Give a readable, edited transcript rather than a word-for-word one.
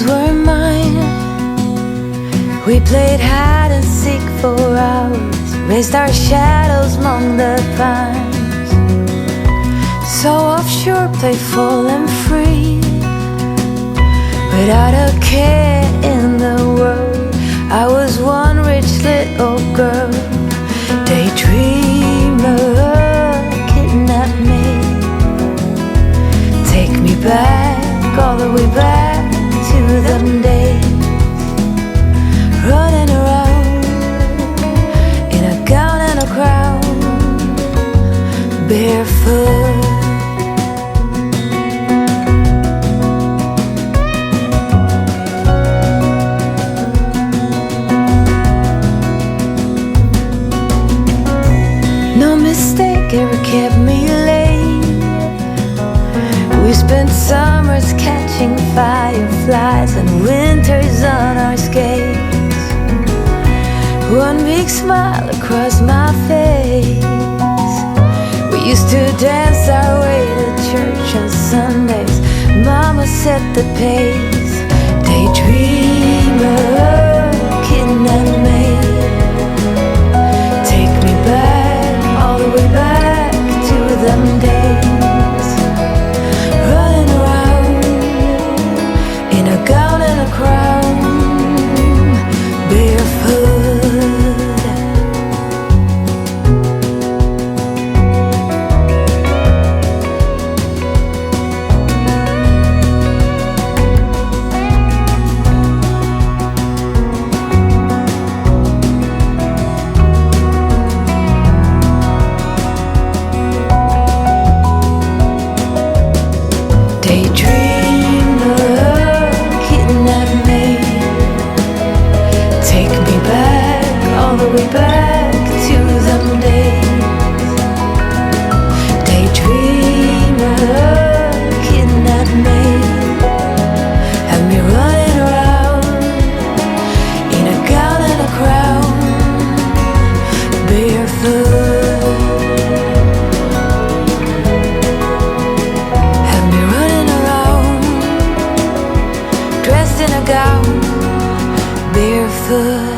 were mine. We played hide and seek for hours, raised our shadows among the pines. So offshore, playful and free, without a care in the world. I was one rich little girl, daydreamer, kidnap me. Take me back, all the way back to them days, running around in a gown and a crown, barefoot. No mistake ever kept me late. We spent summers catching fireflies and winters on our skates. One big smile across my face. We used to dance our way to church on Sundays. Mama set the pace. Daydreamer, kidnap me. Take me back, all the way back to them days, running around in a gown and a crown, barefoot. Way back to them days, daydreamer, kidnap me, have me running around in a gown and a crown, barefoot. Have me running around, dressed in a gown, barefoot.